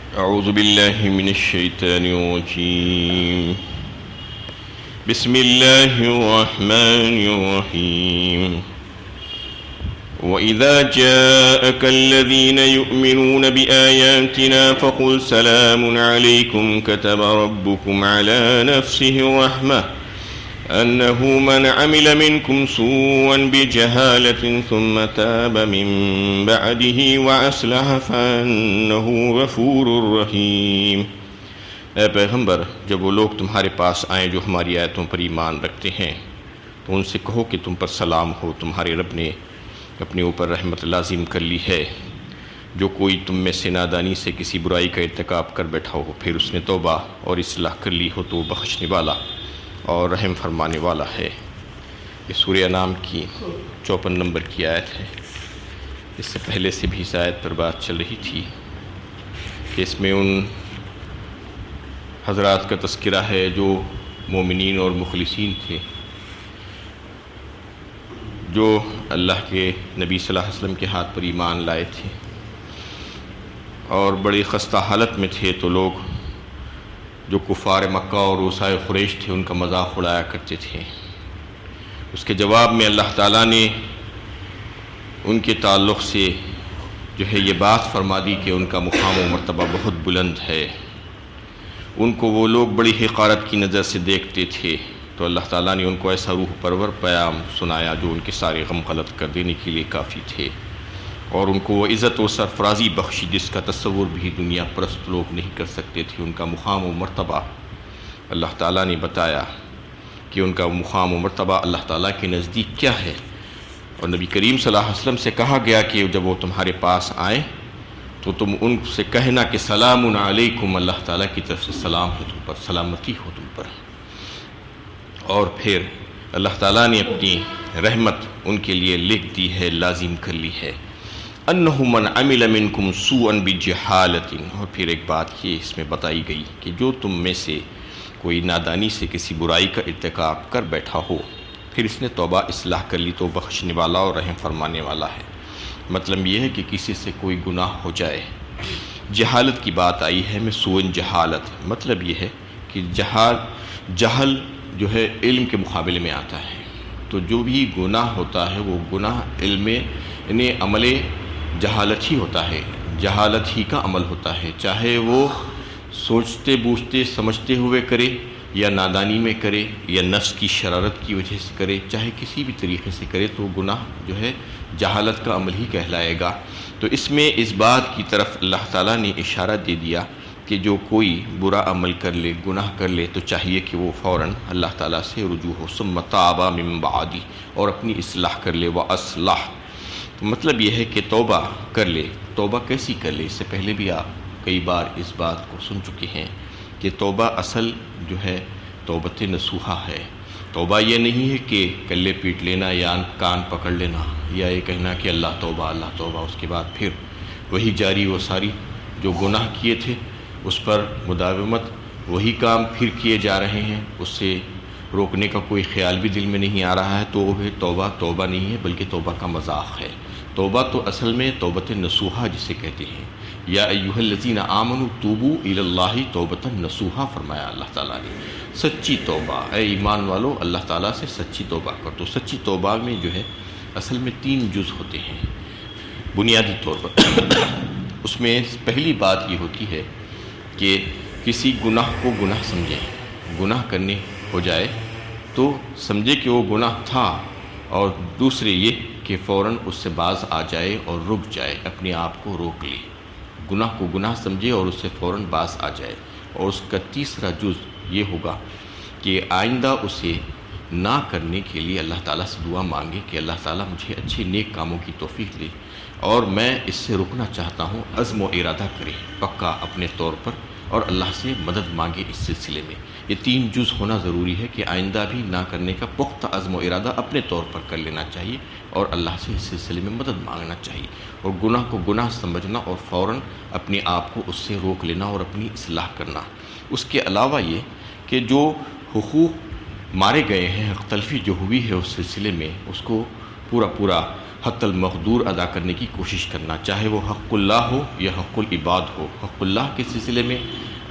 أعوذ بالله من الشيطان الرجيم. بسم الله الرحمن الرحيم. وإذا جاءك الذين يؤمنون بآياتنا فقل سلام عليكم كتب ربكم على نفسه الرحمة أنه من عمل منكم سوءا بجهالة ثم تاب من بعده وأصلح فأنه غفور رحيم. اے پیغمبر، جب وہ لوگ تمہارے پاس آئیں جو ہماری آیتوں پر ایمان رکھتے ہیں تو ان سے کہو کہ تم پر سلام ہو، تمہارے رب نے اپنے اوپر رحمت لازم کر لی ہے. جو کوئی تم میں سے نادانی سے کسی برائی کا ارتکاب کر بیٹھا ہو پھر اس نے توبہ اور اصلاح کر لی ہو تو وہ بخشنے والا اور رحم فرمانے والا ہے. یہ سورہ انعام کی 54 نمبر کی آیت ہے. اس سے پہلے سے بھی اس آیت پر بات چل رہی تھی کہ اس میں ان حضرات کا تذکرہ ہے جو مومنین اور مخلصین تھے، جو اللہ کے نبی صلی اللہ علیہ وسلم کے ہاتھ پر ایمان لائے تھے اور بڑی خستہ حالت میں تھے، تو لوگ جو کفار مکہ اور اوسائے قریش تھے ان کا مذاق اڑایا کرتے تھے. اس کے جواب میں اللہ تعالیٰ نے ان کے تعلق سے جو ہے یہ بات فرما دی کہ ان کا مقام و مرتبہ بہت بلند ہے. ان کو وہ لوگ بڑی حقارت کی نظر سے دیکھتے تھے، تو اللہ تعالیٰ نے ان کو ایسا روح پرور پیام سنایا جو ان کے سارے غم غلط کر دینے کے لیے کافی تھے، اور ان کو وہ عزت و سرفرازی بخشی جس کا تصور بھی دنیا پرست لوگ نہیں کر سکتے تھے. ان کا مقام و مرتبہ اللہ تعالیٰ نے بتایا کہ ان کا مقام و مرتبہ اللہ تعالیٰ کے نزدیک کیا ہے. اور نبی کریم صلی اللہ علیہ وسلم سے کہا گیا کہ جب وہ تمہارے پاس آئیں تو تم ان سے کہنا کہ سلام علیکم، اللہ تعالیٰ کی طرف سے سلام ہو تم پر، سلامتی ہو تم پر. اور پھر اللہ تعالیٰ نے اپنی رحمت ان کے لیے لکھ دی ہے، لازم کر لی ہے. انہ من عمل منکم سوءا بجہالۃ. اور پھر ایک بات یہ اس میں بتائی گئی کہ جو تم میں سے کوئی نادانی سے کسی برائی کا ارتکاب کر بیٹھا ہو پھر اس نے توبہ اصلاح کر لی تو بخشنے والا اور رحم فرمانے والا ہے. مطلب یہ ہے کہ کسی سے کوئی گناہ ہو جائے. جہالت کی بات آئی ہے میں سوء جہالت، مطلب یہ ہے کہ جہل جو ہے علم کے مقابلے میں آتا ہے. تو جو بھی گناہ ہوتا ہے وہ گناہ علم یعنی عمل جہالت ہی ہوتا ہے، جہالت ہی کا عمل ہوتا ہے، چاہے وہ سوچتے بوجھتے سمجھتے ہوئے کرے یا نادانی میں کرے یا نفس کی شرارت کی وجہ سے کرے، چاہے کسی بھی طریقے سے کرے تو گناہ جو ہے جہالت کا عمل ہی کہلائے گا. تو اس میں اس بات کی طرف اللہ تعالیٰ نے اشارہ دے دیا کہ جو کوئی برا عمل کر لے، گناہ کر لے، تو چاہیے کہ وہ فوراً اللہ تعالیٰ سے رجوع ہو. ثم تاب من بعد، اور اپنی اصلاح کر لے. وَأَصْلَحَ، تو مطلب یہ ہے کہ توبہ کر لے. توبہ کیسی کر لے؟ اس سے پہلے بھی آپ کئی بار اس بات کو سن چکے ہیں کہ توبہ اصل جو ہے توبۃ نصوحہ ہے. توبہ یہ نہیں ہے کہ کلے پیٹ لینا یا کان پکڑ لینا یا یہ کہنا کہ اللہ توبہ اللہ توبہ، اس کے بعد پھر وہی جاری وہ ساری جو گناہ کیے تھے اس پر مداومت، وہی کام پھر کیے جا رہے ہیں، اس سے روکنے کا کوئی خیال بھی دل میں نہیں آ رہا ہے. تو وہ توبہ نہیں ہے بلکہ توبہ کا مذاق ہے. توبہ تو اصل میں توبۃ نصوحہ جسے کہتے ہیں. یا ایھا الذین آمنوا توبوا الی اللہ توبۃ نصوحہ فرمایا اللہ تعالیٰ نے. سچی توبہ، اے ایمان والو اللہ تعالیٰ سے سچی توبہ کر. تو سچی توبہ میں جو ہے اصل میں 3 جز ہوتے ہیں بنیادی طور پر. اس میں پہلی بات یہ ہوتی ہے کہ کسی گناہ کو گناہ سمجھے، گناہ کرنے ہو جائے تو سمجھے کہ وہ گناہ تھا، اور دوسرے یہ کہ فوراً اس سے باز آ جائے اور رک جائے، اپنے آپ کو روک لے. گناہ کو گناہ سمجھے اور اس سے فوراً باز آ جائے. اور اس کا تیسرا جز یہ ہوگا کہ آئندہ اسے نہ کرنے کے لیے اللہ تعالیٰ سے دعا مانگے کہ اللہ تعالیٰ مجھے اچھے نیک کاموں کی توفیق دے اور میں اس سے رکنا چاہتا ہوں. عزم و ارادہ کرے پکا اپنے طور پر اور اللہ سے مدد مانگے اس سلسلے میں. یہ 3 جز ہونا ضروری ہے کہ آئندہ بھی نہ کرنے کا پختہ عزم و ارادہ اپنے طور پر کر لینا چاہیے اور اللہ سے اس سلسلے میں مدد مانگنا چاہیے. اور گناہ کو گناہ سمجھنا اور فوراً اپنے آپ کو اس سے روک لینا اور اپنی اصلاح کرنا. اس کے علاوہ یہ کہ جو حقوق مارے گئے ہیں، حق تلفی جو ہوئی ہے اس سلسلے میں، اس کو پورا حق المقدور ادا کرنے کی کوشش کرنا، چاہے وہ حق اللہ ہو یا حق العباد ہو۔ حق اللہ کے سلسلے میں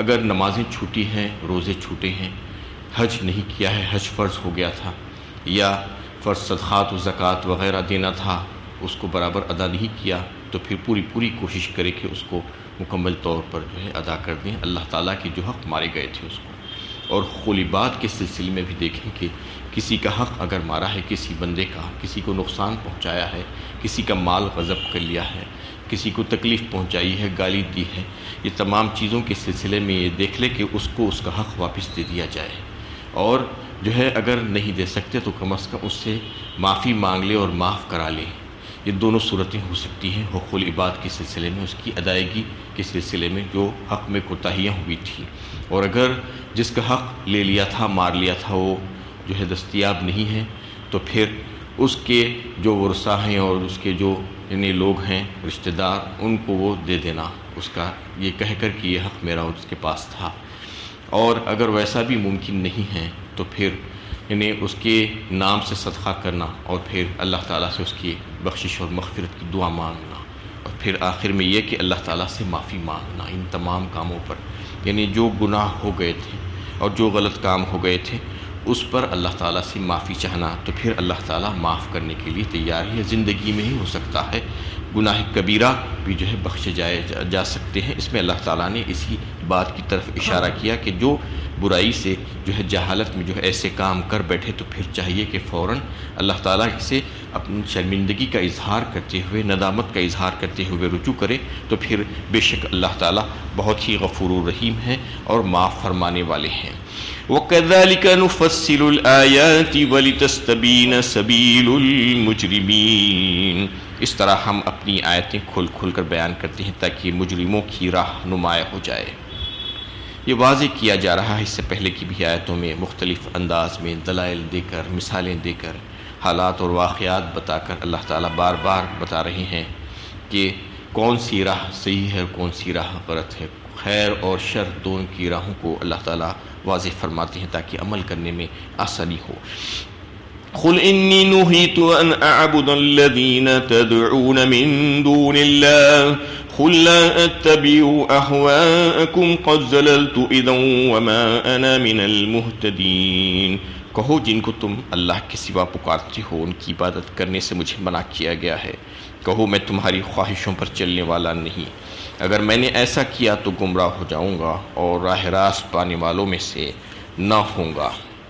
اگر نمازیں چھوٹی ہیں، روزے چھوٹے ہیں، حج نہیں کیا ہے، حج فرض ہو گیا تھا، یا فرض صدقات و زکوٰۃ وغیرہ دینا تھا، اس کو برابر ادا نہیں کیا، تو پھر پوری کوشش کرے کہ اس کو مکمل طور پر جو ہے ادا کر دیں، اللہ تعالیٰ کے جو حق مارے گئے تھے اس کو۔ اور حقوق العباد کے سلسلے میں بھی دیکھیں کہ کسی کا حق اگر مارا ہے، کسی بندے کا، کسی کو نقصان پہنچایا ہے، کسی کا مال غصب کر لیا ہے، کسی کو تکلیف پہنچائی ہے، گالی دی ہے، یہ تمام چیزوں کے سلسلے میں یہ دیکھ لے کہ اس کو اس کا حق واپس دے دیا جائے، اور جو ہے اگر نہیں دے سکتے تو کم از کم اس سے معافی مانگ لے اور معاف کرا لے۔ یہ دونوں صورتیں ہو سکتی ہیں حقوق العباد کے سلسلے میں، اس کی ادائیگی کے سلسلے میں جو حق میں کوتاہیاں ہوئی تھی، اور اگر جس کا حق لے لیا تھا، مار لیا تھا، وہ جو ہے دستیاب نہیں ہے، تو پھر اس کے جو ورثاء ہیں اور اس کے جو یعنی لوگ ہیں رشتہ دار، ان کو وہ دے دینا اس کا، یہ کہہ کر کہ یہ حق میرا اس کے پاس تھا۔ اور اگر ویسا بھی ممکن نہیں ہے تو پھر یعنی اس کے نام سے صدقہ کرنا، اور پھر اللہ تعالیٰ سے اس کی بخشش اور مغفرت کی دعا مانگنا، اور پھر آخر میں یہ کہ اللہ تعالیٰ سے معافی مانگنا۔ ان تمام کاموں پر یعنی جو گناہ ہو گئے تھے اور جو غلط کام ہو گئے تھے اس پر اللہ تعالیٰ سے معافی چاہنا، تو پھر اللہ تعالیٰ معاف کرنے کے لیے تیار ہے۔ زندگی میں ہی ہو سکتا ہے، گناہ کبیرہ بھی جو ہے بخشے جا سکتے ہیں۔ اس میں اللہ تعالیٰ نے اسی بات کی طرف اشارہ کیا کہ جو برائی سے جو ہے جہالت میں جو ہے ایسے کام کر بیٹھے، تو پھر چاہیے کہ فوراً اللہ تعالیٰ سے اپنی شرمندگی کا اظہار کرتے ہوئے، ندامت کا اظہار کرتے ہوئے رجوع کرے، تو پھر بے شک اللہ تعالیٰ بہت ہی غفور الرحیم ہیں اور معاف فرمانے والے ہیں۔ وَكَذَلِكَ نُفَصِّلُ الْآيَاتِ وَلِتَسْتَبِينَ سَبِيلُ الْمُجْرِمِينَ، اس طرح ہم اپنی آیتیں کھول کر بیان کرتے ہیں تاکہ مجرموں کی راہ نمایاں ہو جائے۔ یہ واضح کیا جا رہا ہے اس سے پہلے کی بھی آیتوں میں مختلف انداز میں دلائل دے کر، مثالیں دے کر، حالات اور واقعات بتا کر اللہ تعالیٰ بار بار بتا رہے ہیں کہ کون سی راہ صحیح ہے اور کون سی راہ غلط ہے۔ خیر اور شر دونوں کی راہوں کو اللہ تعالیٰ واضح فرماتے ہیں تاکہ عمل کرنے میں آسانی ہو۔ قُلْ إِنِّي نُهِيتُ أَنْ أَعْبُدَ الَّذِينَ تَدْعُونَ مِن دُونِ اللَّهِ قُلْ لَا أَتَّبِعُ أَهْوَاءَكُمْ قَدْ زَلَلْتُ إِذًا وَمَا أَنَا مِنَ الْمُهْتَدِينَ، کہو جن کو تم اللہ کے سوا پکارتے ہو ان کی عبادت کرنے سے مجھے منع کیا گیا ہے، کہو میں تمہاری خواہشوں پر چلنے والا نہیں، اگر میں نے ایسا کیا تو گمراہ ہو جاؤں گا اور راہ راست پانے والوں میں سے نہ ہوں گا۔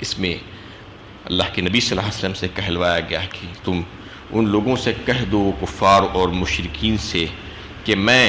اس میں اللہ کے نبی صلی اللہ علیہ وسلم سے کہلوایا گیا کہ تم ان لوگوں سے کہہ دو، کفار اور مشرکین سے، کہ میں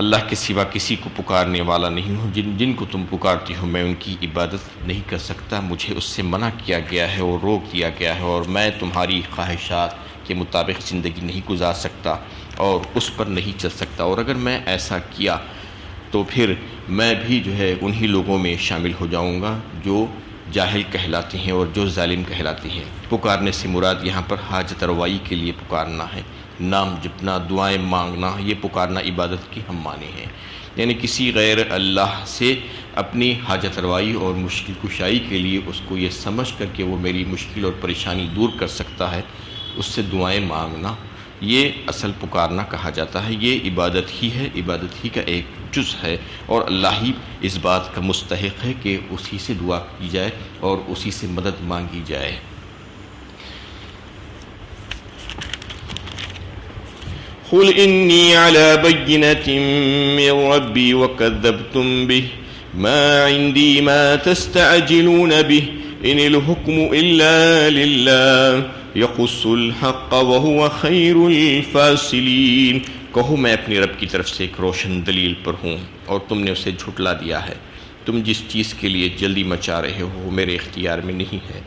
اللہ کے سوا کسی کو پکارنے والا نہیں ہوں، جن کو تم پکارتی ہو میں ان کی عبادت نہیں کر سکتا، مجھے اس سے منع کیا گیا ہے اور روک دیا گیا ہے، اور میں تمہاری خواہشات کے مطابق زندگی نہیں گزار سکتا اور اس پر نہیں چل سکتا، اور اگر میں ایسا کیا تو پھر میں بھی جو ہے انہی لوگوں میں شامل ہو جاؤں گا جو جاہل کہلاتے ہیں اور جو ظالم کہلاتے ہیں۔ پکارنے سے مراد یہاں پر حاجت روائی کے لیے پکارنا ہے، نام جپنا، دعائیں مانگنا، یہ پکارنا عبادت کی ہم معنی ہیں، یعنی کسی غیر اللہ سے اپنی حاجت روائی اور مشکل کشائی کے لیے اس کو یہ سمجھ کر کہ وہ میری مشکل اور پریشانی دور کر سکتا ہے، اس سے دعائیں مانگنا، یہ اصل پکارنا کہا جاتا ہے۔ یہ عبادت ہی ہے، عبادت ہی کا ایک جز ہے، اور اللہ ہی اس بات کا مستحق ہے کہ اسی سے دعا کی جائے اور اسی سے مدد مانگی جائے۔ قُلْ إِنِّي عَلَى بَيِّنَةٍ مِّن رَّبِّي وَكَذَّبْتُم بِهِ مَا عِندِي مَا تَسْتَعْجِلُونَ بِهِ إِنِ الْحُكْمُ إِلَّا لِلَّهِ يَقُصُّ الْحَقَّ وَهُوَ خَيْرُ الْفَاصِلِينَ، کہو میں اپنی رب کی طرف سے ایک روشن دلیل پر ہوں اور تم نے اسے جھٹلا دیا ہے، تم جس چیز کے لیے جلدی مچا رہے ہو وہ میرے اختیار میں نہیں ہے،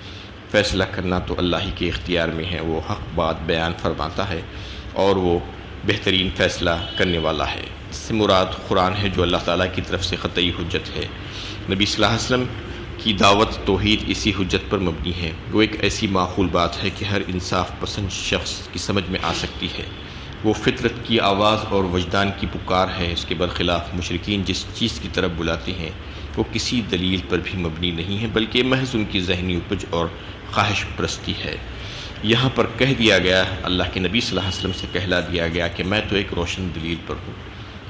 فیصلہ کرنا تو اللہ ہی کے اختیار میں ہے، وہ حق بات بیان فرماتا ہے اور وہ بہترین فیصلہ کرنے والا ہے۔ اس سے مراد قرآن ہے جو اللہ تعالیٰ کی طرف سے قطعی حجت ہے۔ نبی صلی اللہ علیہ وسلم کی دعوت توحید اسی حجت پر مبنی ہے، وہ ایک ایسی معقول بات ہے کہ ہر انصاف پسند شخص کی سمجھ میں آ سکتی ہے، وہ فطرت کی آواز اور وجدان کی پکار ہے۔ اس کے برخلاف مشرکین جس چیز کی طرف بلاتے ہیں وہ کسی دلیل پر بھی مبنی نہیں ہے، بلکہ محض ان کی ذہنی اپج اور خواہش پرستی ہے۔ یہاں پر کہہ دیا گیا، اللہ کے نبی صلی اللہ علیہ وسلم سے کہلا دیا گیا کہ میں تو ایک روشن دلیل پر ہوں،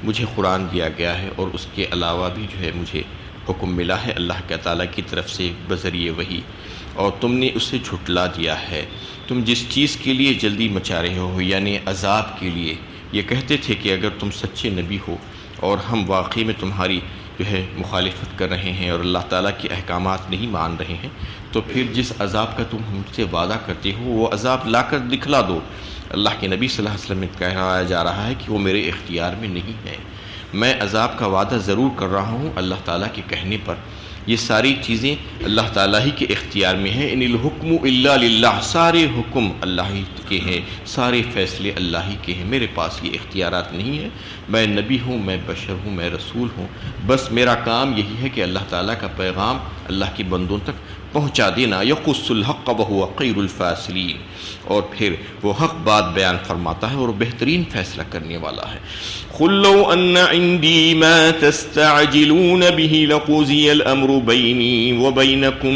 مجھے قرآن دیا گیا ہے اور اس کے علاوہ بھی جو ہے مجھے حکم ملا ہے اللہ تعالیٰ کی طرف سے بذریعہ وحی، اور تم نے اسے جھٹلا دیا ہے۔ تم جس چیز کے لیے جلدی مچا رہے ہو، یعنی عذاب کے لیے، یہ کہتے تھے کہ اگر تم سچے نبی ہو اور ہم واقعی میں تمہاری جو ہے مخالفت کر رہے ہیں اور اللہ تعالیٰ کے احکامات نہیں مان رہے ہیں، تو پھر جس عذاب کا تم ہم سے وعدہ کرتے ہو وہ عذاب لا کر دکھلا دو۔ اللہ کے نبی صلی اللہ علیہ وسلم میں کہا جا رہا ہے کہ وہ میرے اختیار میں نہیں ہے، میں عذاب کا وعدہ ضرور کر رہا ہوں اللہ تعالیٰ کے کہنے پر، یہ ساری چیزیں اللہ تعالیٰ ہی کے اختیار میں ہیں۔ ان الحکم الا للہ، سارے حکم اللہ ہی کے ہیں، سارے فیصلے اللہ ہی کے ہیں، میرے پاس یہ اختیارات نہیں ہیں، میں نبی ہوں، میں بشر ہوں، میں رسول ہوں، بس میرا کام یہی ہے کہ اللہ تعالیٰ کا پیغام اللہ کے بندوں تک پہنچا دینا۔ یقص الحق وہو خیر الفاصلین، اور پھر وہ حق بات بیان فرماتا ہے اور بہترین فیصلہ کرنے والا ہے۔ قل لو ان عندي ما تستعجلون به لقضي الامر بيني وبينكم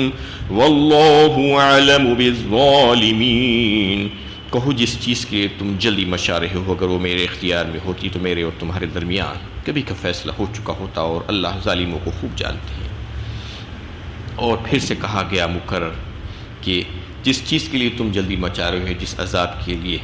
والله اعلم بالظالمين، کہو جس چیز کے تم جلدی مچا رہے ہو اگر وہ میرے اختیار میں ہوتی تو میرے اور تمہارے درمیان کبھی کا فیصلہ ہو چکا ہوتا، اور اللہ ظالموں کو خوب جانتے ہیں۔ اور پھر سے کہا گیا مکرر کہ جس چیز کے لیے تم جلدی مچا رہے ہو، جس عذاب کے لیے،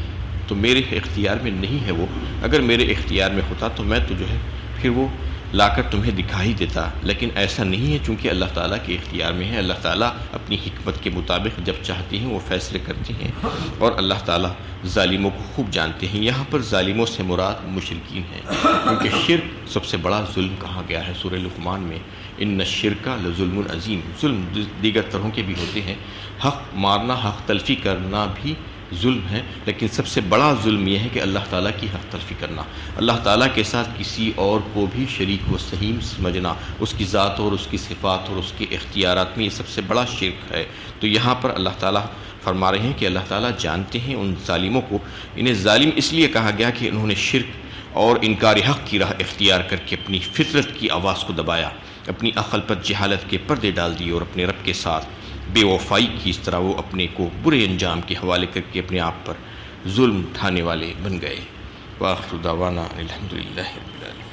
تو میرے اختیار میں نہیں ہے وہ، اگر میرے اختیار میں ہوتا تو میں تو جو ہے پھر وہ لا کر تمہیں دکھا ہی دیتا، لیکن ایسا نہیں ہے چونکہ اللہ تعالیٰ کے اختیار میں ہے۔ اللہ تعالیٰ اپنی حکمت کے مطابق جب چاہتے ہیں وہ فیصلے کرتے ہیں، اور اللہ تعالیٰ ظالموں کو خوب جانتے ہیں۔ یہاں پر ظالموں سے مراد مشرکین ہیں، کیونکہ شرک سب سے بڑا ظلم کہا گیا ہے سورہ لقمان میں، ان الشرک لظلم عظیم۔ ظلم دیگر طرحوں کے بھی ہوتے ہیں، حق مارنا، حق تلفی کرنا بھی ظلم ہے، لیکن سب سے بڑا ظلم یہ ہے کہ اللہ تعالیٰ کی حق تلفی کرنا، اللہ تعالیٰ کے ساتھ کسی اور کو بھی شریک و سہیم سمجھنا، اس کی ذات اور اس کی صفات اور اس کے اختیارات میں، یہ سب سے بڑا شرک ہے۔ تو یہاں پر اللہ تعالیٰ فرما رہے ہیں کہ اللہ تعالیٰ جانتے ہیں ان ظالموں کو۔ انہیں ظالم اس لیے کہا گیا کہ انہوں نے شرک اور انکار حق کی راہ اختیار کر کے اپنی فطرت کی آواز کو دبایا، اپنی عقل پر جہالت کے پردے ڈال دیے اور اپنے رب کے ساتھ بے وفائی کی، اس طرح وہ اپنے کو برے انجام کے حوالے کر کے اپنے آپ پر ظلم اٹھانے والے بن گئے۔ وآخر دعوانا الحمدللہ رب العالمین۔